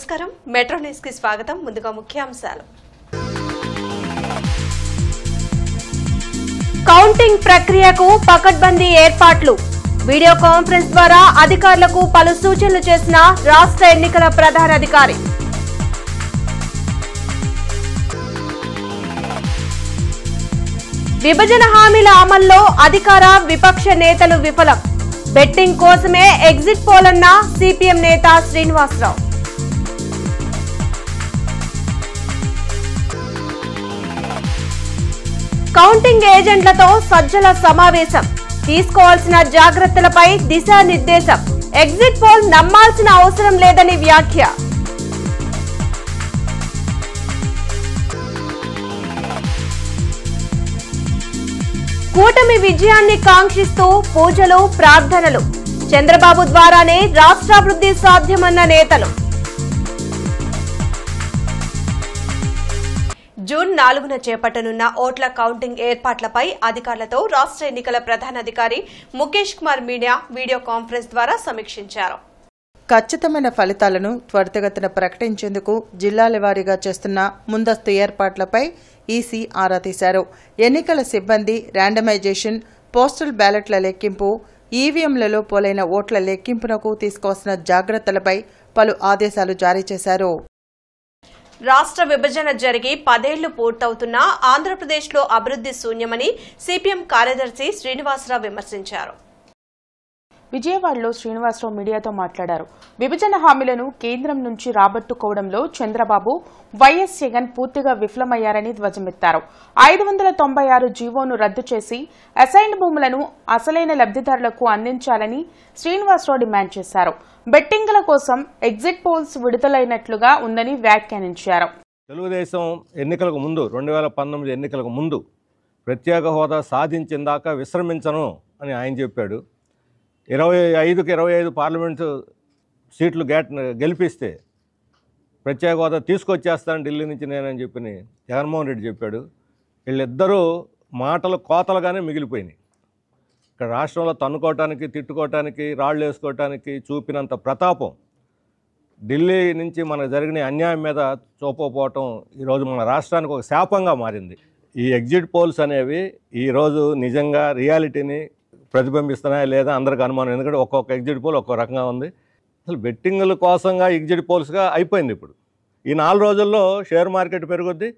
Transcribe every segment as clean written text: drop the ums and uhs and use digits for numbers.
నమస్కారం metro news కి స్వాగతం ముందుగా ముఖ్యాంశాలు కౌంటింగ్ ప్రక్రియకు పకడ్బందీ ఏర్పాట్లు వీడియో కాన్ఫరెన్స్ ద్వారా అధికారులకు పలు సూచనలు చేసిన రాష్ట్ర ఎన్నికల ప్రధానాధికారి విభజన హామీల అమల్లో అధికార విపక్ష నేతలు విఫలం బెట్టింగ్ కోసమే ఎగ్జిట్ పోల్ అన్న సిపిఎం నేత శ్రీనివాసరావు కౌంటింగ్ ఏజెంట్లతో సజ్జల సమావేశం తీసుకోవాల్సిన జాగ్రత్తలపై దిశానిర్దేశం ఎగ్జిట్ పోల్ నమ్మాల్సిన అవసరం లేదని వ్యాఖ్య కూటమి విజయాన్ని కాంక్షిస్తూ పూజలు ప్రార్థనలు చంద్రబాబు ద్వారానే రాష్ట్రాభివృద్ధి సాధ్యమన్న నేతలు జూన్ 4న చేపట్టనున్న ఓట్ల కౌంటింగ్ ఏర్పాట్లపై అధికారులతో రాష్ట్ర ఎన్నికల ప్రధానాధికారి Mukesh Kumar media video conference ద్వారా సమీక్షించారు. ఖచ్చితమైన ఫలితాలను త్వరితగతిన ప్రకటించేందుకు జిల్లాల వారీగా చేస్తున్న ముందస్తు ఏర్పాట్లపై ఈసీ ఆరా తీశారు. ఎన్నికల సిబ్బంది ర్యాండమైజేషన్, పోస్టల్ బ్యాలెట్ల లెక్కింపు, ఈవీఎంలలో పోలైన ఓట్ల లెక్కింపునకు తీసుకోవాల్సిన జాగ్రత్తలపై పలు ఆదేశాలు జారీ చేశారు. రాష్ట్ర విభజన జరిగి 10 ఏళ్లు పూర్తవుతున్నా ఆంధ్రప్రదేశ్లో అభివృద్ధి శూన్యమని సిపిఎం కార్యదర్శి శ్రీనివాసరావు విమర్శించారు. విజయవాడలో శ్రీనివాసరావు మీడియాతో మాట్లాడారు. విభజన హామీలను కేంద్రం నుంచి రాబట్టుకోవడంలో చంద్రబాబు, వైఎస్ జగన్ పూర్తిగా విఫలమయ్యారని ధ్వజమెత్తారు. 596 జీవోను రద్దు చేసి అసైన్డ్ భూములను అసలైన లబ్దిదారులకు అందించాలని శ్రీనివాసరావు డిమాండ్ చేశారు. బెట్టింగ్ల కోసం ఎగ్జిట్ పోల్స్ విడుదలైనట్లుగా ఉందని వ్యాఖ్యానించారు. తెలుగుదేశం ఎన్నికలకు ముందు 2019 ఎన్నికలకు ముందు ప్రత్యేక హోదా సాధించిందాక విశ్రమించను అని ఆయన చెప్పాడు. 25కి 25 పార్లమెంటు సీట్లు గెలిపిస్తే ప్రత్యేక హోదా తీసుకొచ్చేస్తాను ఢిల్లీ నుంచి నేనని చెప్పి జగన్మోహన్ రెడ్డి చెప్పాడు. వీళ్ళిద్దరూ మాటలు కోతలుగానే మిగిలిపోయినాయి. ఇక్కడ రాష్ట్రంలో తన్నుకోవటానికి, తిట్టుకోవటానికి, రాళ్ళు వేసుకోవటానికి చూపినంత ప్రతాపం ఢిల్లీ నుంచి మనకు జరిగిన అన్యాయం మీద చూపకపోవటం ఈరోజు మన రాష్ట్రానికి ఒక శాపంగా మారింది. ఈ ఎగ్జిట్ పోల్స్ అనేవి ఈరోజు నిజంగా రియాలిటీని ప్రతిబింబిస్తున్నాయా లేదా అందరికి అనుమానం. ఎందుకంటే ఒక్కొక్క ఎగ్జిట్ పోల్ ఒక్కో రకంగా ఉంది. అసలు బెట్టింగుల కోసంగా ఎగ్జిట్ పోల్స్గా అయిపోయింది. ఇప్పుడు ఈ 4 రోజుల్లో షేర్ మార్కెట్ పెరుగుద్ది,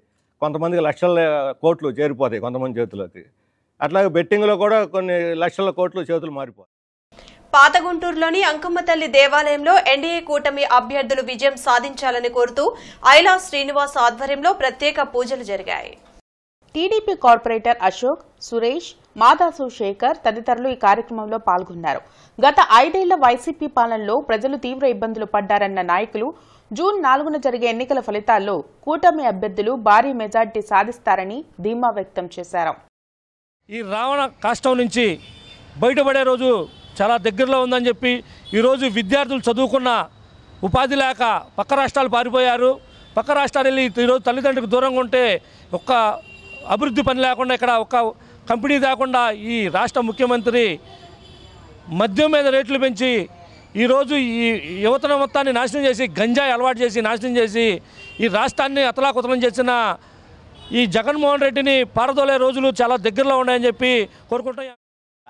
కొంతమందికి లక్షల కోట్లు చేరిపోతాయి కొంతమంది చేతుల్లోకి. అట్లాగే బెట్టింగ్లో కూడా కొన్ని లక్షల కోట్లు చేతులు మారిపోతాయి. పాత గుంటూరులోని అంకమ్మ తల్లి దేవాలయంలో ఎన్డీఏ కూటమి అభ్యర్థులు విజయం సాధించాలని కోరుతూ ఐలా శ్రీనివాస్ ఆధ్వర్యంలో ప్రత్యేక పూజలు జరిగాయి. టీడీపీ కార్పొరేటర్ అశోక్, సురేష్, మాదాసు శేఖర్ తదితరులు ఈ కార్యక్రమంలో పాల్గొన్నారు. గత 5 ఏళ్ల వైసీపీ పాలనలో ప్రజలు తీవ్ర ఇబ్బందులు పడ్డారన్న నాయకులు జూన్ 4న జరిగే ఎన్నికల ఫలితాల్లో కూటమి అభ్యర్థులు భారీ మెజార్టీ సాధిస్తారని ధీమా వ్యక్తం చేశారు. ఈ రావణ కష్టం నుంచి బయటపడే రోజు చాలా దగ్గరలో ఉందని చెప్పి ఈరోజు విద్యార్థులు చదువుకున్న ఉపాధి లేక పక్క రాష్ట్రాలు పారిపోయారు. పక్క రాష్ట్రాలు వెళ్ళి ఈరోజు తల్లిదండ్రులకు దూరంగా ఉంటే ఒక్క అభివృద్ధి పని లేకుండా, ఇక్కడ ఒక్క కంపెనీ లేకుండా ఈ రాష్ట్ర ముఖ్యమంత్రి మద్యం మీద రేట్లు పెంచి ఈరోజు ఈ యువతను మొత్తాన్ని నాశనం చేసి, గంజాయి అలవాటు చేసి నాశనం చేసి ఈ రాష్ట్రాన్ని అతలాకుతలం చేసిన ఈ జగన్మోహన్ రెడ్డిని పారదోలే రోజులు చాలా దగ్గరలో ఉన్నాయని చెప్పి కోరుకుంటున్నాం.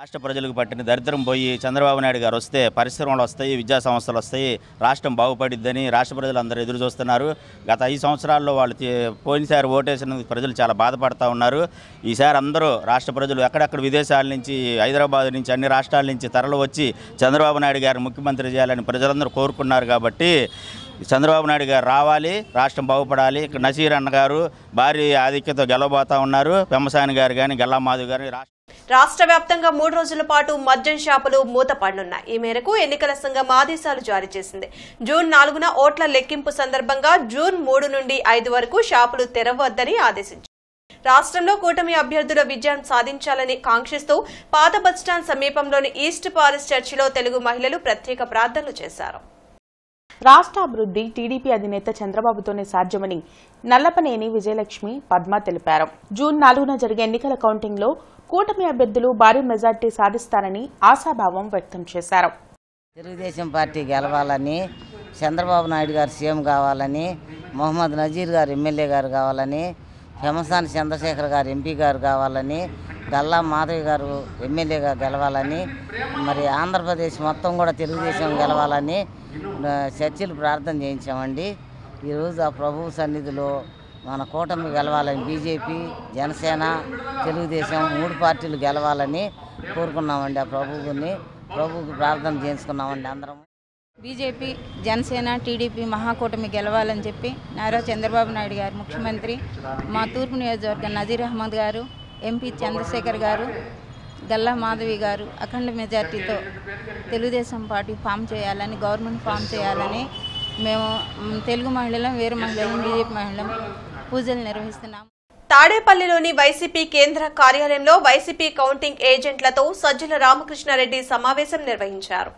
రాష్ట్ర ప్రజలకు పట్టిన దరిద్రం పోయి చంద్రబాబు నాయుడు గారు వస్తే పరిశ్రమలు వస్తాయి, విద్యా సంస్థలు వస్తాయి, రాష్ట్రం బాగుపడిద్దని రాష్ట్ర ప్రజలు అందరూ ఎదురు చూస్తున్నారు. గత 5 సంవత్సరాల్లో వాళ్ళు పోయినసారి ఓటేసినందుకు ప్రజలు చాలా బాధపడుతూ ఉన్నారు. ఈసారి అందరూ రాష్ట్ర ప్రజలు ఎక్కడెక్కడ విదేశాల నుంచి, హైదరాబాద్ నుంచి, అన్ని రాష్ట్రాల నుంచి తరలి వచ్చి చంద్రబాబు నాయుడు గారు ముఖ్యమంత్రి చేయాలని ప్రజలందరూ కోరుకున్నారు. కాబట్టి చంద్రబాబు నాయుడు గారు రావాలి, రాష్ట్రం బాగుపడాలి. ఇక్కడ నసీర్ అన్న గారు భారీ ఆధిక్యతతో గెలవబోతా ఉన్నారు. పెమ్మసాని గారు కానీ, గల్లామాధు గారు. రాష్ట్ర వ్యాప్తంగా 3 రోజుల పాటు మద్యం షాపులు మూతపడనున్నాయి. ఈ మేరకు ఎన్నికల సంఘం ఆదేశాలు జారీ చేసింది. జూన్ 4న ఓట్ల లెక్కింపు సందర్భంగా జూన్ 3 నుండి 5 వరకు షాపులు తెరవద్దని ఆదేశించారు. రాష్ట్రంలో కూటమి అభ్యర్థుల విజయం సాధించాలని కాంక్షిస్తూ పాత బస్టాండ్ సమీపంలోని ఈస్ట్ పారిస్ చర్చిలో తెలుగు మహిళలు ప్రత్యేక ప్రార్థనలు చేశారు. రాష్ట్ర అభివృద్ధి టీడీపీ అధినేత చంద్రబాబుతోనే సాధ్యమని నల్లపనేని విజయలక్ష్మి, పద్మ తెలిపారు. జూన్ 4న జరిగే ఎన్నికల కౌంటింగ్ లో కూటమి అభ్యర్థులు భారీ మెజార్టీ సాధిస్తారని ఆశాభావం వ్యక్తం చేశారు. తెలుగుదేశం పార్టీ గెలవాలని చంద్రబాబు నాయుడు గారు సీఎం కావాలని, మొహమ్మద్ నజీర్ గారు ఎమ్మెల్యే గారు కావాలని, పెమసాని చంద్రశేఖర్ గారు ఎంపీ గారు కావాలని, గల్లా మాధవి గారు ఎమ్మెల్యేగా గెలవాలని, మరి ఆంధ్రప్రదేశ్ మొత్తం కూడా తెలుగుదేశం గెలవాలని చర్చిలు ప్రార్థన చేయించామండి. ఈరోజు ఆ ప్రభువు సన్నిధిలో మన కూటమి గెలవాలని, బీజేపీ, జనసేన, తెలుగుదేశం 3 పార్టీలు గెలవాలని కోరుకున్నామండి. ఆ ప్రభువుకి ప్రార్థన చేసుకున్నామండి అందరం. బీజేపీ, జనసేన, టీడీపీ మహాకూటమి గెలవాలని చెప్పి నారా చంద్రబాబు నాయుడు గారు ముఖ్యమంత్రి, మా తూర్పు నియోజకవర్గం నజీర్ అహ్మద్ గారు, ఎంపీ చంద్రశేఖర్ గారు, గల్లా మాధవి గారు అఖండ మెజార్టీతో తెలుగుదేశం పార్టీ ఫామ్ చేయాలని, గవర్నమెంట్ ఫామ్ చేయాలని మేము తెలుగు మహిళలం, వేరే మహిళలం, బీజేపీ మహిళలం పూజలు నిర్వహిస్తున్నాము. తాడేపల్లిలోని వైసీపీ కేంద్ర కార్యాలయంలో వైసీపీ కౌంటింగ్ ఏజెంట్లతో సజ్జల రామకృష్ణారెడ్డి సమావేశం నిర్వహించారు.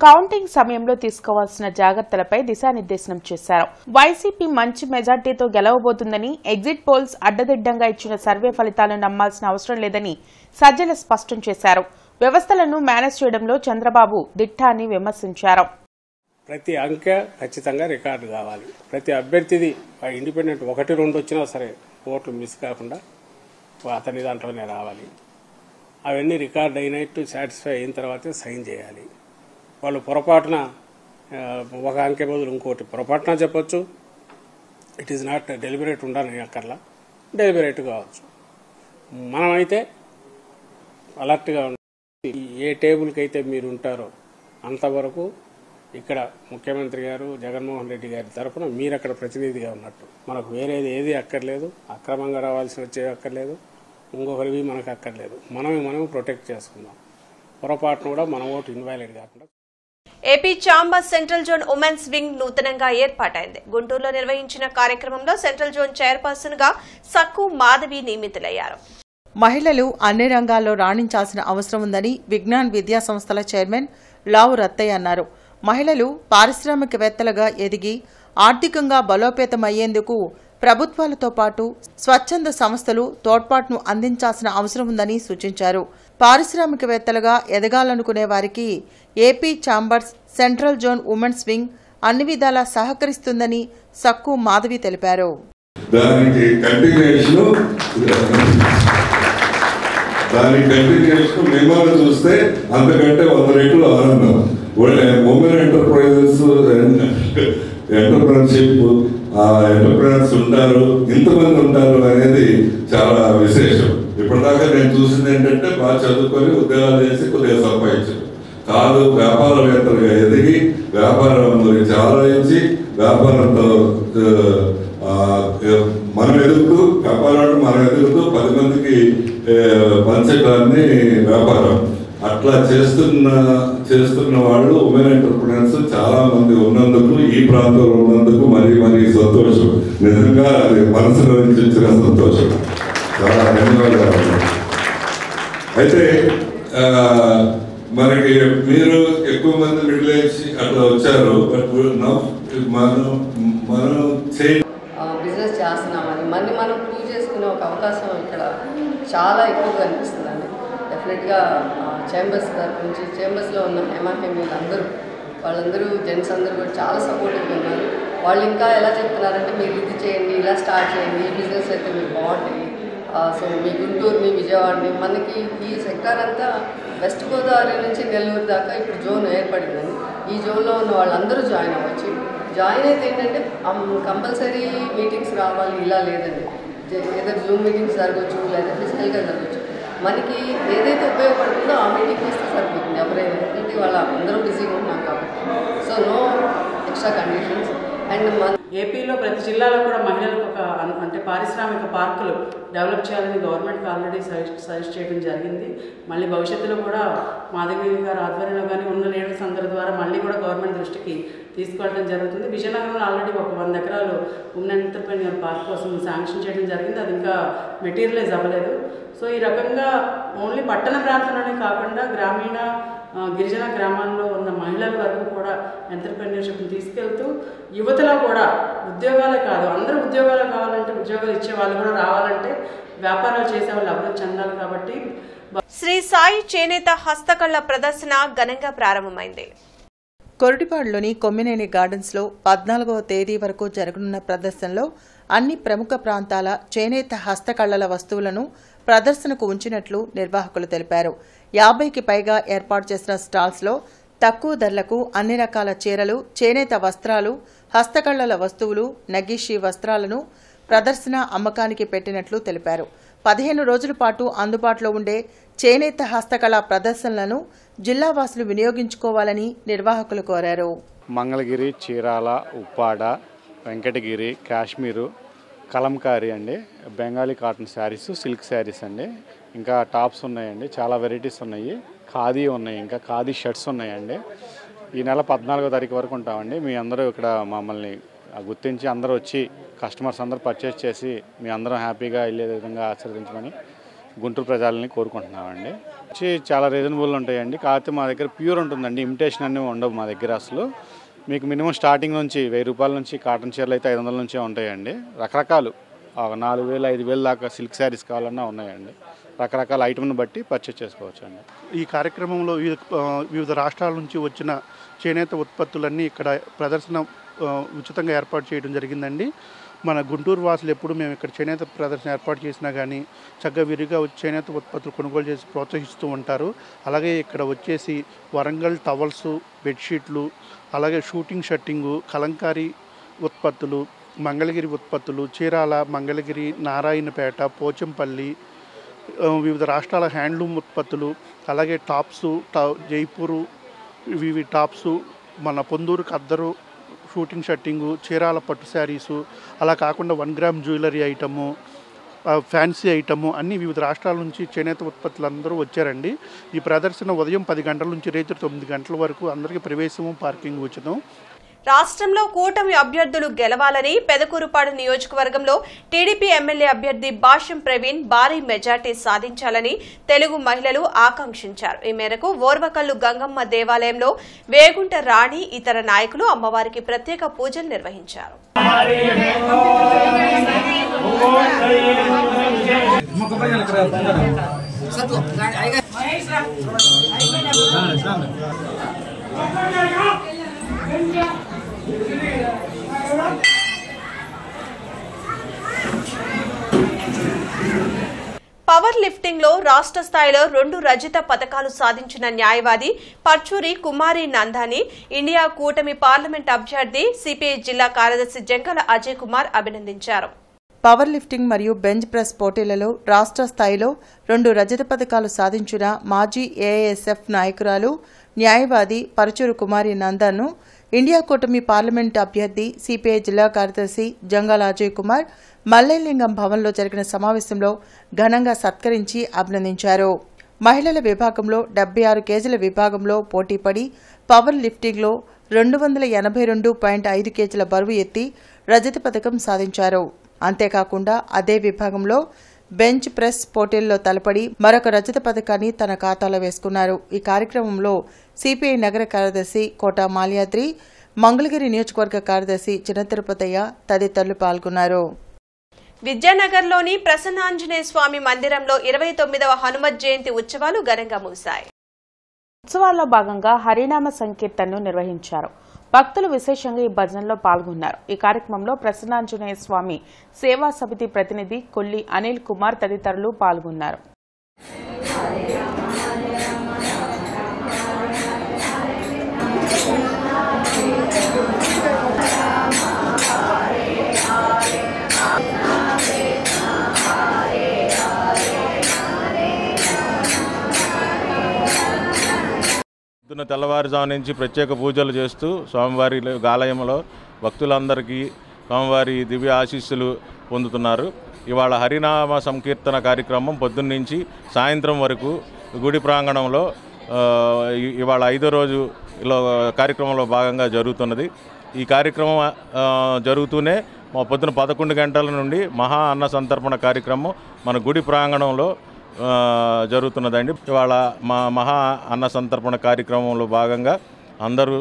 కౌంటింగ్ సమయంలో తీసుకోవాల్సిన జాగ్రత్తలపై దిశానిర్దేశనం చేశారు. వైసీపీ మంచి మెజార్టీతో గెలవబోతుందని, ఎగ్జిట్ పోల్స్ అడ్డదిడ్డంగా ఇచ్చిన సర్వే ఫలితాలను నమ్మాల్సిన అవసరం లేదని సజ్జల స్పష్టం చేశారు. వ్యవస్థలను మేనేజ్ చేయడంలో చంద్రబాబు దిట్ట అని విమర్శించారు. ప్రతి అంకె ఖచ్చితంగా రికార్డు కావాలి. ప్రతి అభ్యర్థిది ఇండిపెండెంట్ 1-2 వచ్చినా సరే ఓట్లు మిస్ కాకుండా అతని దాంట్లోనే రావాలి. అవన్నీ రికార్డ్ అయినట్టు సాటిస్ఫై అయిన తర్వాతే సైన్ చేయాలి. వాళ్ళు పొరపాటున ఒక అంకె బదులు ఇంకోటి పొరపాటున చెప్పొచ్చు. ఇట్ ఈజ్ నాట్ డెలిబరేట్ ఉండాలని అక్కర్లా, డెలిబరేట్ కావచ్చు. మనమైతే అలర్ట్గా ఉండాలి. ఏ టేబుల్కి అయితే మీరు ఉంటారో అంతవరకు ఇక్కడ ముఖ్యమంత్రి గారు జగన్మోహన్ రెడ్డి గారి తరఫున మీరు అక్కడ ప్రతినిధిగా ఉన్నట్టు. మనకు వేరేది ఏది అక్కర్లేదు, అక్రమంగా రావాల్సి వచ్చేవి అక్కర్లేదు, ఇంకొకరివి మనకు అక్కర్లేదు. మనమే ప్రొటెక్ట్ చేసుకుందాం. పొరపాటును కూడా మన ఓటు ఇన్వాలిడ్ కాకుండా. AP chambers central zone women's wing నూతనంగా ఏర్పాటైంది. గుంటూరులో నిర్వహించిన కార్యక్రమంలో సెంట్రల్ జోన్ చైర్పర్సన్ గా సక్కు మాధవి నియమితులయ్యారు. మహిళలు అన్ని రంగాల్లో రాణించాల్సిన అవసరం ఉందని విజ్ఞాన్ విద్యా సంస్థల చైర్మన్ లావు రత్తయ్య అన్నారు. మహిళలు పారిశ్రామికవేత్తలుగా ఎదిగి ఆర్థికంగా బలోపేతమయ్యేందుకు ప్రభుత్వాలతో పాటు స్వచ్ఛంద సంస్థలు తోడ్పాటును అందించాల్సిన అవసరం ఉందని సూచించారు. పారిశ్రామికవేత్తలుగా ఎదగాలనుకునే వారికి AP chambers central zone women's wing అన్ని విధాలా సహకరిస్తుందని సక్కు మాధవి తెలిపారు. దానికి కంటిన్యూషన్ మిమ్మల్ని చూస్తే అంతకంటే 100 రెట్లు ఆనందం. ఉమెన్ ఎంటర్ప్రైజెస్, ఎంటర్ప్రెన్యూర్షిప్, ఎంటర్ప్రెనర్స్ ఉంటారు, ఇంతమంది ఉంటారు అనేది చాలా విశేషం. ఇప్పటిదాకా నేను చూసింది ఏంటంటే బాగా చదువుకొని ఉద్యోగాలు చేసి కొద్దిగా సంపాదించారు కాదు, వ్యాపారవేత్తలుగా ఎదిగి వ్యాపారం గురించి ఆలోచించి వ్యాపారంతో మనం ఎదుగుతూ వ్యాపారాన్ని మనం ఎదుగుతూ 10 మందికి పంచడాన్ని వ్యాపారం అట్లా చేస్తున్న వాళ్ళు ఉమెన్ ఎంటర్ప్రెనర్స్ చాలా మంది ఉన్నందుకు, ఈ ప్రాంతంలో ఉన్నందుకు మరీ సంతోషం. నిజంగా అది మనసులో నుంచి వచ్చిన సంతోషం. చాలా ధన్యవాదాలు. అయితే మనకి మీరు ఎక్కువ మంది మిడిల్ ఏజ్ అట్లా వచ్చారు. బట్ మనం బిజినెస్ చేస్తున్నామని మనం ప్రూవ్ చేసుకునే ఒక అవకాశం ఇక్కడ చాలా ఎక్కువగా అనిపిస్తుందండి. డెఫినెట్గా చేంబర్స్ తరఫు నుంచి, చేంబర్స్లో ఉన్న హేమాహేమీలు వాళ్ళందరూ జెంట్స్ అందరూ కూడా చాలా సపోర్టివ్గా ఉన్నారు. వాళ్ళు ఇంకా ఎలా చెప్తున్నారంటే మీరు ఇది చేయండి, ఇలా స్టార్ట్ చేయండి, ఈ బిజినెస్ అయితే మీకు బాగుంటాయి. సో మీ గుంటూరుని, విజయవాడని, మనకి ఈ సెక్టార్ అంతా వెస్ట్ గోదావరి నుంచి నెల్లూరు దాకా ఇప్పుడు జోన్ ఏర్పడిందండి. ఈ జోన్లో ఉన్న వాళ్ళందరూ జాయిన్ అవ్వచ్చు. జాయిన్ అయితే ఏంటంటే కంపల్సరీ మీటింగ్స్ రావాలి ఇలా లేదండి. ఏదో జూమ్ మీటింగ్స్ జరగవచ్చు, లేదా ఫిజికల్గా జరగవచ్చు. మనకి ఏదైతే ఉపయోగపడుతుందో ఆ మీటింగ్ వస్తే సరిపోతుంది. ఎవరైనా ఎందుకంటే వాళ్ళ అందరూ బిజీగా ఉంటున్నాం కాబట్టి. So no extra conditions. And ఏపీలో ప్రతి జిల్లాలో కూడా మహిళలకు అంటే పారిశ్రామిక పార్కులు డెవలప్ చేయాలని గవర్నమెంట్కి ఆల్రెడీ సజెస్ట్ చేయడం జరిగింది. మళ్ళీ భవిష్యత్తులో కూడా మాధవి గారి ఆధ్వర్యంలో కానీ ఉన్న లీడర్స్ అందరి ద్వారా మళ్ళీ కూడా గవర్నమెంట్ దృష్టికి తీసుకెళ్ళడం జరుగుతుంది. విజయనగరంలో ఆల్రెడీ ఒక 100 ఎకరాలు ఉమెన్ ఎంటర్ప్రెన్యూర్ పార్క్ కోసం శాంక్షన్ చేయడం జరిగింది. అది ఇంకా మెటీరియలైజ్ అవ్వలేదు. సో ఈ రకంగా ఓన్లీ పట్టణ ప్రాంతంలోనే కాకుండా గ్రామీణ, గిరిజన గ్రామాల్లో ఉన్న మహిళల వరకు కూడా ఎంటర్ప్రెన్యూర్షిప్ని తీసుకెళ్తూ యువతలో కూడా ఉద్యోగాలే కాదు, అందరూ ఉద్యోగాలు కావాలంటే, ఉద్యోగాలు ఇచ్చే వాళ్ళు కూడా రావాలంటే వ్యాపారాలు చేసే వాళ్ళు అభివృద్ధి చెందాలి. కాబట్టి శ్రీ సాయి చేనేత హస్తకళ ప్రదర్శన ఘనంగా ప్రారంభమైంది. కొరటిపాడులోని కొమ్మినేని గార్డెన్స్లో 14వ తేదీ వరకు జరగనున్న ప్రదర్శనలో అన్ని ప్రముఖ ప్రాంతాల చేనేత హస్తకళల వస్తువులను ప్రదర్శనకు ఉంచినట్లు నిర్వాహకులు తెలిపారు. 50కి పైగా ఏర్పాటు చేసిన స్టాల్స్లో తక్కువ ధరలకు అన్ని రకాల చీరలు, చేనేత వస్త్రాలు, హస్తకళల వస్తువులు, నగిషీ వస్త్రాలను ప్రదర్శన అమ్మకానికి పెట్టినట్లు తెలిపారు. 15 రోజుల పాటు అందుబాటులో ఉండే చేనేత హస్తకళ ప్రదర్శనలను జిల్లావాసులు వినియోగించుకోవాలని నిర్వాహకులు కోరారు. మంగళగిరి, చీరాల, ఉప్పాడ, వెంకటగిరి, కాశ్మీరు, కలంకారీ అండి, బెంగాలీ కాటన్ శారీస్, సిల్క్ శారీస్ అండి, ఇంకా టాప్స్ ఉన్నాయండి, చాలా వెరైటీస్ ఉన్నాయి, ఖాదీ ఉన్నాయి, ఇంకా ఖాదీ షర్ట్స్ ఉన్నాయండి. ఈ నెల 14వ తారీఖు వరకు ఉంటామండి. మీ అందరూ ఇక్కడ మమ్మల్ని గుర్తించి అందరూ వచ్చి కస్టమర్స్ అందరూ పర్చేస్ చేసి మీ అందరం హ్యాపీగా వెళ్ళే విధంగా ఆశీర్వదించమని గుంటూరు ప్రజలని కోరుకుంటున్నామండి. చాలా రీజనబుల్ ఉంటాయండి. కాకపోతే మా దగ్గర ప్యూర్ ఉంటుందండి, ఇమిటేషన్ అన్నీ ఉండవు మా దగ్గర. అసలు మీకు మినిమం స్టార్టింగ్ నుంచి 1000 రూపాయల నుంచి కాటన్ చీరలు అయితే 500 నుంచే ఉంటాయండి. రకరకాలు 4000, 5000 దాకా సిల్క్ శారీస్ కావాలన్నా ఉన్నాయండి. రకరకాల ఐటమ్ని బట్టి పర్చేస్ చేసుకోవచ్చు అండి. ఈ కార్యక్రమంలో వివిధ రాష్ట్రాల నుంచి వచ్చిన చేనేత ఉత్పత్తులన్నీ ఇక్కడ ప్రదర్శన ఉచితంగా ఏర్పాటు చేయడం జరిగిందండి. మన గుంటూరు వాసులు ఎప్పుడు మేము ఇక్కడ చేనేత ప్రదర్శన ఏర్పాటు చేసినా కానీ చక్కగా విరిగా చేనేత ఉత్పత్తులు కొనుగోలు చేసి ప్రోత్సహిస్తూ ఉంటారు. అలాగే ఇక్కడ వచ్చేసి వరంగల్ టవల్సు, బెడ్షీట్లు, అలాగే షూటింగ్ షర్టింగు, కలంకారీ ఉత్పత్తులు, మంగళగిరి ఉత్పత్తులు, చీరాల, మంగళగిరి, నారాయణపేట, పోచంపల్లి, వివిధ రాష్ట్రాల హ్యాండ్లూమ్ ఉత్పత్తులు, అలాగే టాప్సు, జైపూరు ఇవి టాప్సు, మన పొందూరు ఖద్దరు షూటింగ్ షర్టింగు, చీరాల పట్టు శారీసు, అలా కాకుండా 1 gram jewellery item, fancy item అన్నీ వివిధ రాష్ట్రాల నుంచి చేనేత ఉత్పత్తులు అందరూ వచ్చారండి. ఈ ప్రదర్శన ఉదయం 10 గంటల నుంచి రాత్రి 9 గంటల వరకు అందరికీ ప్రవేశము, పార్కింగ్ ఉచితం. రాష్ట్రంలో కూటమి అభ్యర్థులు గెలవాలని పెదకూరుపాడు నియోజకవర్గంలో టీడీపీ ఎమ్మెల్యే అభ్యర్థి భాష్యం ప్రవీణ్ భారీ మెజార్టీ సాధించాలని తెలుగు మహిళలు ఆకాంక్షించారు. ఈ మేరకు ఓర్వకల్లు గంగమ్మ దేవాలయంలో వేగుంట రాణి ఇతర నాయకులు అమ్మవారికి ప్రత్యేక పూజలు నిర్వహించారు. పవర్ లిఫ్టింగ్ లో రాష్ట్ర స్థాయిలో 2 రజత పతకాలు సాధించిన న్యాయవాది పర్చూరి కుమారి నందాని ఇండియా కూటమి పార్లమెంట్ అభ్యర్థి సిపిఐ జిల్లా కార్యదర్శి జంకల అజయ్ కుమార్ అభినందించారు. పవర్ లిఫ్టింగ్ మరియు బెంచ్ ప్రెస్ పోటీలలో రాష్ట్ర స్థాయిలో 2 రజత పతకాలు సాధించిన మాజీ ఏఐఎస్ఎఫ్ నాయకురాలు న్యాయవాది పర్చూరి కుమారి నందన్ను ఇండియా కూటమి పార్లమెంట్ అభ్యర్థి సిపిఐ జిల్లా కార్యదర్శి జంగాల అజయ్ కుమార్ మల్లేలింగం భవన్లో జరిగిన సమావేశంలో ఘనంగా సత్కరించి అభినందించారు. మహిళల విభాగంలో 76 కేజీల విభాగంలో పోటీపడి పవర్ లిఫ్టింగ్లో 282.5 కేజీల బరువు ఎత్తి రజత పథకం సాధించారు. అంతేకాకుండా అదే విభాగంలో బెంచ్ ప్రెస్ పోటీల్లో తలపడి మరొక రజత పథకాన్ని తన ఖాతాలో వేసుకున్నారు. ఈ కార్యక్రమంలో సిపిఐ నగర కార్యదర్శి కోట మాల్యాద్రి, మంగళగిరి నియోజకవర్గ కార్యదర్శి చిన్న తిరుపతయ్య తదితరులు పాల్గొన్నారు. విద్యానగర్లోని ప్రసన్నాంజనేయ స్వామి మందిరంలో 29వ హనుమత్ జయంతి ఉత్సవాలు ఘనంగా ముగిశాయి. ఉత్సవాల్లో భాగంగా హరినామ సంకీర్తనను నిర్వహించారు. భక్తులు విశేషంగా ఈ భజనలో పాల్గొన్నారు. ఈ కార్యక్రమంలో ప్రసన్నాంజనేయ స్వామి సేవా సమితి ప్రతినిధి కొల్లి అనిల్ కుమార్ తదితరులు పాల్గొన్నారు. తెల్లవారుజాము నుంచి ప్రత్యేక పూజలు చేస్తూ స్వామివారి ఆలయంలో భక్తులందరికీ స్వామివారి దివ్య ఆశీస్సులు పొందుతున్నారు. ఇవాళ హరినామ సంకీర్తన కార్యక్రమం పొద్దున్నుంచి సాయంత్రం వరకు గుడి ప్రాంగణంలో ఇవాళ 5వ రోజు కార్యక్రమంలో భాగంగా జరుగుతున్నది. ఈ కార్యక్రమం జరుగుతూనే పొద్దున 11 గంటల నుండి మహా అన్న సంతర్పణ కార్యక్రమం మన గుడి ప్రాంగణంలో జరుగుతున్నదండి. ఇవాళ మా మహా అన్న సంతర్పణ కార్యక్రమంలో భాగంగా అందరూ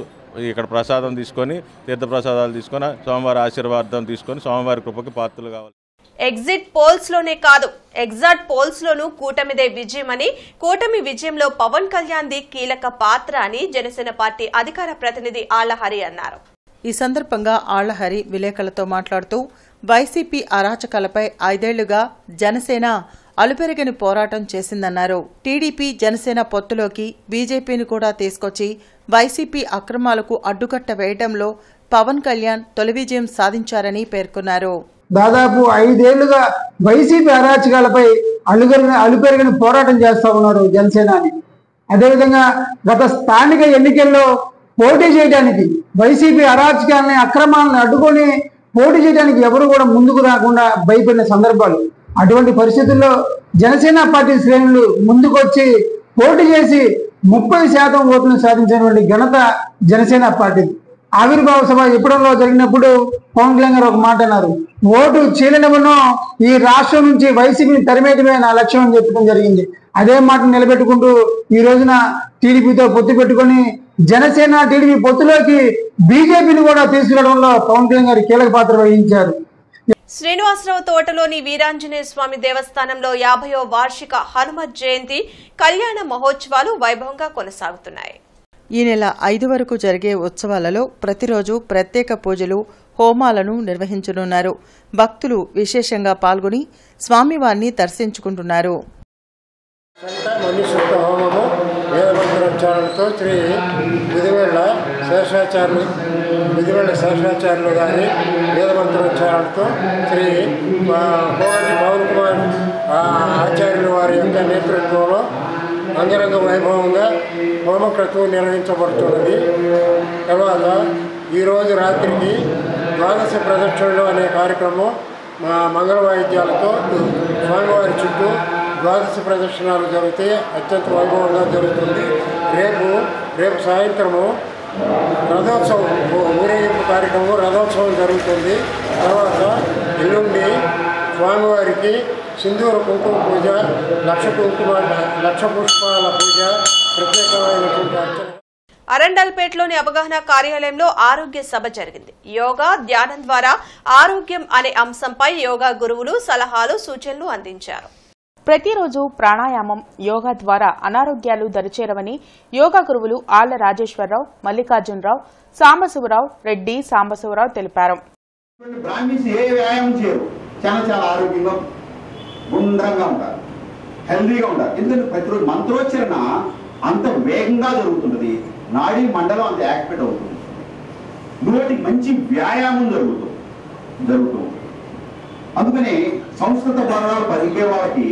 ఇక్కడ ప్రసాదం తీసుకొని తీర్థప్రసాదాలు తీసుకొని స్వామివారి ఆశీర్వాదం తీసుకొని స్వామివారి కృపకి పాత్రలు కావాలి. ఎగ్జిట్ పోల్స్ లోనే కాదు ఎగ్జాక్ట్ పోల్స్ లోనూ కూటమిదే విజయమని, కూటమి విజయంలో పవన్ కళ్యాణ్ది కీలక పాత్ర అని జనసేన పార్టీ అధికార ప్రతినిధి ఆళ్లహరి అన్నారు. ఈ సందర్భంగా ఆళ్లహరి విలేకరులతో మాట్లాడుతూ వైసీపీ అరాచకాలపై 5 ఏళ్లుగా జనసేన అలుపెరగని పోరాటం చేసిందన్నారు. టీడీపీ జనసేన పొత్తులోకి బీజేపీని కూడా తీసుకొచ్చి వైసీపీ అక్రమాలకు అడ్డుకట్ట వేయడంలో పవన్ కళ్యాణ్ తొలి విజయం సాధించారని పేర్కొన్నారు. దాదాపు 5 ఏళ్లుగా వైసీపీ అరాచకాలపై అలుపెరగని పోరాటం చేస్తా ఉన్నారు జనసేనాని. అదేవిధంగా గత స్థానిక ఎన్నికల్లో పోటీ చేయడానికి వైసీపీ అరాచకాలని అక్రమాలను అడ్డుకొని పోటీ చేయడానికి ఎవరు కూడా ముందుకు రాకుండా భయపడిన సందర్భాలు. అటువంటి పరిస్థితుల్లో జనసేన పార్టీ శ్రేణులు ముందుకొచ్చి పోటీ చేసి 30% ఓట్లను సాధించినటువంటి ఘనత జనసేన పార్టీ. ఆవిర్భావ సభ ఎప్పుడంలో జరిగినప్పుడు పవన్ కళ్యాణ్ గారు ఒక మాట అన్నారు, ఓటు చీలనివ్వను, ఈ రాష్ట్రం నుంచి వైసీపీని తరిమేయడమే నా లక్ష్యం అని చెప్పడం జరిగింది. అదే మాట నిలబెట్టుకుంటూ ఈ రోజున టీడీపీతో పొత్తు పెట్టుకుని జనసేన టీడీపీ పొత్తులోకి బీజేపీని కూడా తీసుకురావడంలో పవన్ కళ్యాణ్ గారు కీలక పాత్ర వహించారు. శ్రీనివాసరావు తోటలోని వీరాంజనేయ స్వామి దేవస్థానంలో 50వ వార్షిక హనుమత్ జయంతి కళ్యాణ మహోత్సవాలు వైభవంగా కొనసాగుతున్నాయి. ఈ నెల 5 వరకు జరిగే ఉత్సవాలలో ప్రతిరోజు ప్రత్యేక పూజలు, హోమాలను నిర్వహించనున్నారు. భక్తులు విశేషంగా పాల్గొని స్వామివారిని దర్శించుకుంటున్నారు. హోమము వేదమంత్రోచ్చారణతో శ్రీ ముదివేళ్ల శేషాచార్యులు గారి వేదమంత్రోచ్చారణతో శ్రీ కోగంటి పవన్ కుమార్ ఆచార్యుల వారి యొక్క నేతృత్వంలో అంగరంగ వైభవంగా హోమక్రతువు నిర్వహించబడుతున్నది. తర్వాత ఈరోజు రాత్రికి ద్వాదశ ప్రదక్షిణలు అనే కార్యక్రమం మంగళ వాయిద్యాలతో స్వామివారి చుట్టూ ద్వాదశ ప్రదక్షిణాలు జరిగితే అత్యంత వైభవంగా జరుగుతుంది. రేపు సాయంత్రము రథోత్సవం, ఊరేగింపు కార్యక్రమం రథోత్సవం జరుగుతుంది. తర్వాత ఎల్లుండి స్వామివారికి సింధూర కుంకుమ పూజ, లక్ష పుష్పాల పూజ, ప్రత్యేకమైనటువంటి అర్చన. అరండల్పేటలోని అవగాహన కార్యాలయంలో ఆరోగ్య సభ జరిగింది. యోగా, ధ్యానం ద్వారా ఆరోగ్యం అనే అంశంపై యోగా గురువులు సలహాలు, సూచనలు అందించారు. ప్రతిరోజు ప్రాణాయామం, యోగా ద్వారా అనారోగ్యాలు దరిచేరవని యోగా గురువులు ఆళ్ల రాజేశ్వరరావు, మల్లికార్జునరావు, సాంబశివరావు రెడ్డి, సాంబశివరావు తెలిపారు. చాలా ఆరోగ్యంగా గుండ్రంగా ఉంటారు, హెల్దీగా ఉంటారు. ఎందుకంటే ప్రతిరోజు మంత్రోచ్చరణ అంత వేగంగా జరుగుతున్నది, నాడీ మండలం అంత యాక్టివేట్ అవుతుంది, నోటికి మంచి వ్యాయామం జరుగుతుంది. అందుకని సంస్కృత పదాలు పలికే వాళ్ళకి,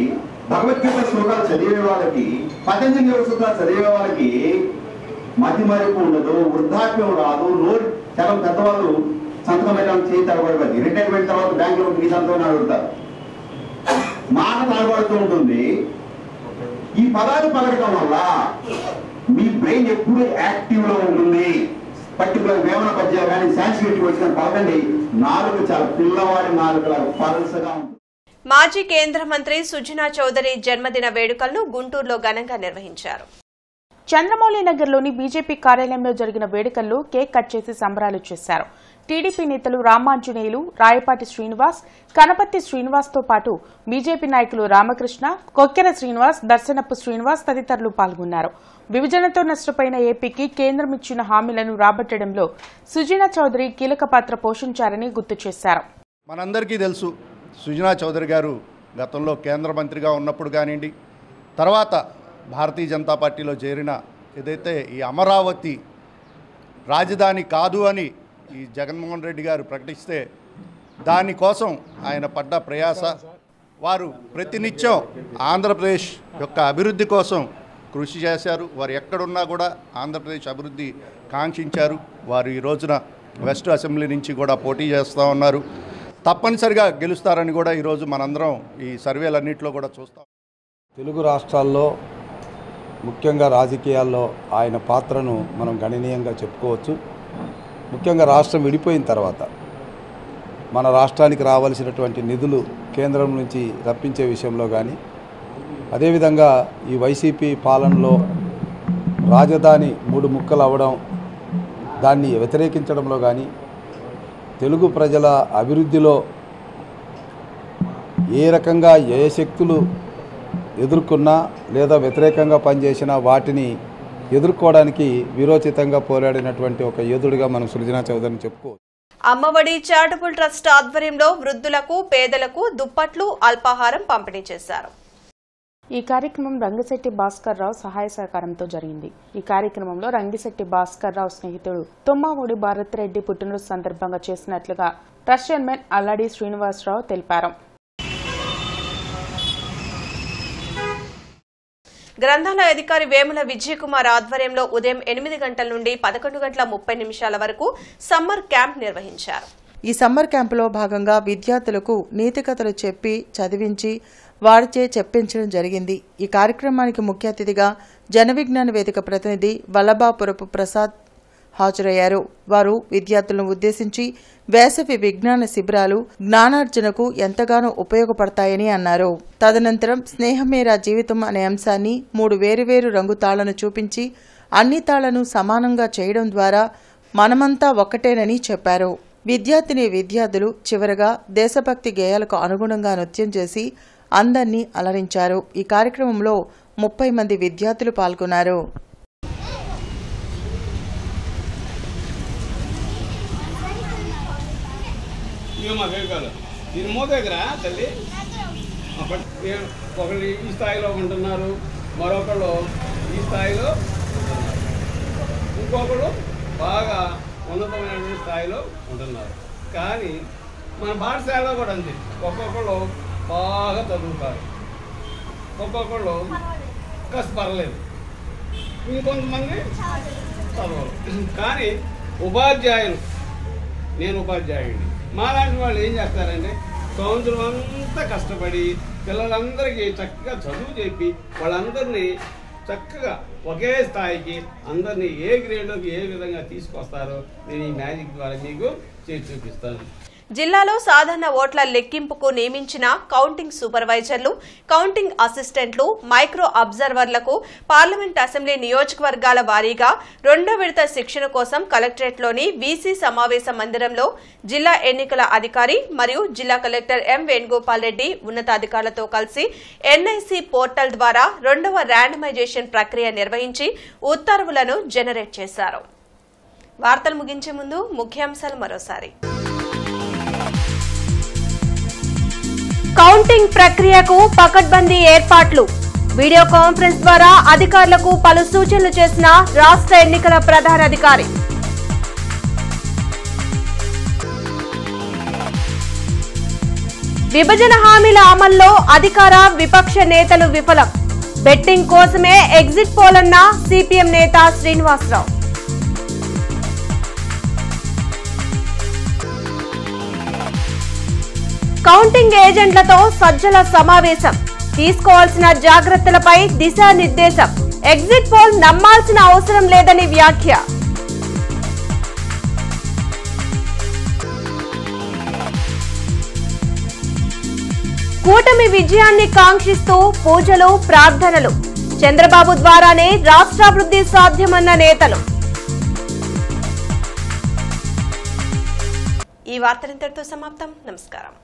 భగవద్గీత శ్లోకాలు చదివే వాళ్ళకి, పతంజలి యోగ సూత్రాలు చదివే వాళ్ళకి మతి మరుపు ఉండదు, వృద్ధాప్యం రాదు. నోరు చాలా పెద్దవాళ్ళు సంతకం పెట్టడం చేయి తడబడిపోతుంది. రిటైర్మెంట్ తర్వాత బ్యాంకులో మీ సంతకం అడుగుతారు, మాట తడబడుతూ ఉంటుంది. ఈ పదాలు పలకడం వల్ల మీ బ్రెయిన్ ఎప్పుడు యాక్టివ్ లో ఉంటుంది. పర్టికులర్ వేమన పద్యాలు కానీ సాంస్క్రిట్ వచ్చిన పలకండి, నాలుగు చాలా పిల్లవాడి నాలుగులా పరసగా ఉంటుంది. మాజీ కేంద్ర మంత్రి సుజనా చౌదరి జన్మదిన వేడుకలను గుంటూరులో ఘనంగా నిర్వహించారు. చంద్రమౌళి నగర్లోని బీజేపీ కార్యాలయంలో జరిగిన వేడుకల్లో కేక్ కట్ చేసి సంబరాలు చేశారు. టీడీపీ నేతలు రామాంజనేయులు, రాయపాటి శ్రీనివాస్, కనపర్తి శ్రీనివాస్తో పాటు బీజేపీ నాయకులు రామకృష్ణ, కొక్కెర శ్రీనివాస్, దర్శనపు శ్రీనివాస్ తదితరులు పాల్గొన్నారు. విభజనతో నష్టపోయిన ఏపీకి కేంద్రం ఇచ్చిన హామీలను రాబట్టడంలో సుజనా చౌదరి కీలక పాత్ర పోషించారని గుర్తు చేశారు. మనందరికీ తెలుసు, సుజనా చౌదరి గారు గతంలో కేంద్ర మంత్రిగా ఉన్నప్పుడు కానివ్వండి, తర్వాత భారతీయ జనతా పార్టీలో చేరిన ఏదైతే ఈ అమరావతి రాజధాని కాదు అని ఈ జగన్మోహన్ రెడ్డి గారు ప్రకటిస్తే దానికోసం ఆయన పడ్డ ప్రయాస, వారు ప్రతినిత్యం ఆంధ్రప్రదేశ్ యొక్క అభివృద్ధి కోసం కృషి చేశారు. వారు ఎక్కడున్నా కూడా ఆంధ్రప్రదేశ్ అభివృద్ధి కాంక్షించారు. వారు ఈ రోజున వెస్ట్ అసెంబ్లీ నుంచి కూడా పోటీ చేస్తూ ఉన్నారు. తప్పనిసరిగా గెలుస్తారని కూడా ఈరోజు మనందరం ఈ సర్వేలన్నింటిలో కూడా చూస్తాం. తెలుగు రాష్ట్రాల్లో ముఖ్యంగా రాజకీయాల్లో ఆయన పాత్రను మనం గణనీయంగా చెప్పుకోవచ్చు. ముఖ్యంగా రాష్ట్రం విడిపోయిన తర్వాత మన రాష్ట్రానికి రావాల్సినటువంటి నిధులు కేంద్రం నుంచి రప్పించే విషయంలో కానీ, అదేవిధంగా ఈ వైసీపీ పాలనలో రాజధాని 3 ముక్కలు అవ్వడం, దాన్ని వ్యతిరేకించడంలో కానీ, తెలుగు ప్రజల అభివృద్ధిలో ఏ రకంగా ఏ శక్తులు ఎదుర్కొన్నా లేదా వ్యతిరేకంగా పనిచేసినా వాటిని ఎదుర్కోవడానికి వీరోచితంగా పోరాడినటువంటి ఒక యోధుడిగా మనం సృజనా చౌదరిని చెప్పుకోవచ్చు. అమ్మఒడి చారిటబుల్ ట్రస్ట్ ఆధ్వర్యంలో వృద్ధులకు పేదలకు దుప్పట్లు అల్పాహారం పంపిణీ చేశారు. ఈ కార్యక్రమం రంగిశెట్టి భాస్కర్ రావు సహాయ సహకారంతో జరిగింది. ఈ కార్యక్రమంలో రంగిశెట్టి భాస్కర్ రావు స్నేహితుడు తుమ్మావూడి భారత్ రెడ్డి పుట్టినరోజు సందర్భంగా చేసినట్లుగా ట్రస్ట్ చైర్మన్ అల్లాడి శ్రీనివాసరావు తెలిపారు. గ్రంథాలయ అధికారి వేముల విజయకుమార్ ఆధ్వర్యంలో ఉదయం 8 గంటల నుండి 11:30 వరకు సమ్మర్ క్యాంప్ నిర్వహించారు. ఈ సమ్మర్ క్యాంపులో భాగంగా విద్యార్థులకు నీతి కథలు చెప్పి చదివించి వారిచే చెప్పించడం జరిగింది. ఈ కార్యక్రమానికి ముఖ్య అతిథిగా జన విజ్ఞాన వేదిక ప్రతినిధి వల్లభాపురపు ప్రసాద్ హాజరయ్యారు. వారు విద్యార్థులను ఉద్దేశించి వేసవి విజ్ఞాన శిబిరాలు జ్ఞానార్జనకు ఎంతగానో ఉపయోగపడతాయని అన్నారు. తదనంతరం స్నేహమేరా జీవితం అనే అంశాన్ని 3 వేరువేరు రంగు తాళ్లను చూపించి అన్ని తాళ్లను సమానంగా చేయడం ద్వారా మనమంతా ఒక్కటేనని చెప్పారు. విద్యార్థులు చివరగా దేశభక్తి గేయాలకు అనుగుణంగా నృత్యం చేసి అందర్నీ అలరించారు. ఈ కార్యక్రమంలో 30 మంది విద్యార్థులు పాల్గొన్నారు. ఒకళ్ళు ఈ స్థాయిలో ఉంటున్నారు, మరొకళ్ళు ఈ స్థాయిలో ఇంకొకళ్ళు బాగా ఉన్నతమైనటువంటి స్థాయిలో ఉంటున్నారు. కానీ మన పాఠశాలలో కూడా అంతే, ఒక్కొక్కళ్ళు బాగా చదువుతారు, ఒక్కొక్కళ్ళు కాస్త పర్లేదు, ఇంకొంతమంది చదవరు. కానీ ఉపాధ్యాయులు, నేను ఉపాధ్యాయుడిని, మాలాంటి వాళ్ళు ఏం చేస్తారంటే సంవత్సరం అంతా కష్టపడి పిల్లలందరికీ చక్కగా చదువు చెప్పి వాళ్ళందరినీ చక్కగా ఒకే స్థాయికి అందరినీ ఏ గ్రేడ్లోకి ఏ విధంగా తీసుకొస్తారో నేను ఈ మ్యాజిక్ ద్వారా మీకు చేసి చూపిస్తాను. జిల్లాలో సాధారణ ఓట్ల లెక్కింపుకు నియమించిన కౌంటింగ్ సూపర్వైజర్లు, కౌంటింగ్ అసిస్టెంట్లు, మైక్రో అబ్జర్వర్లకు పార్లమెంట్ అసెంబ్లీ నియోజకవర్గాల వారీగా 2వ విడత శిక్షణ కోసం కలెక్టరేట్లోని వీసీ సమావేశ మందిరంలో జిల్లా ఎన్నికల అధికారి మరియు జిల్లా కలెక్టర్ ఎం వేణుగోపాల్ రెడ్డి ఉన్నతాధికారులతో కలిసి ఎన్ఐసి పోర్టల్ ద్వారా 2వ ర్యాండమైజేషన్ ప్రక్రియ నిర్వహించి ఉత్తర్వులను జనరేట్ చేశారు. వార్తలు ముగించే ముందు ముఖ్యాంశాలు మరోసారి. కౌంటింగ్ ప్రక్రియకు పకడ్బందీ ఏర్పాట్లు, వీడియో కాన్ఫరెన్స్ ద్వారా అధికారులకు పలు సూచనలు చేసిన రాష్ట్ర ఎన్నికల ప్రధానాధికారి. విభజన హామీల అమల్లో అధికార విపక్ష నేతలు విఫలం, బెట్టింగ్ కోసమే ఎగ్జిట్ పోల్ అన్న సిపిఎం నేత శ్రీనివాసరావు. కౌంటింగ్ ఏజెంట్లతో సజ్జల సమావేశం, తీసుకోవాల్సిన జాగ్రత్తలపై దిశానిర్దేశం, ఎగ్జిట్ పోల్ నమ్మాల్సిన అవసరం లేదని వ్యాఖ్య. కూటమి విజయాన్ని కాంక్షిస్తూ పూజలు, ప్రార్థనలు, చంద్రబాబు ద్వారానే రాష్ట్రాభివృద్ధి సాధ్యమన్న నేతలు. ఈ వార్తలింతటితో సమాప్తం. నమస్కారం.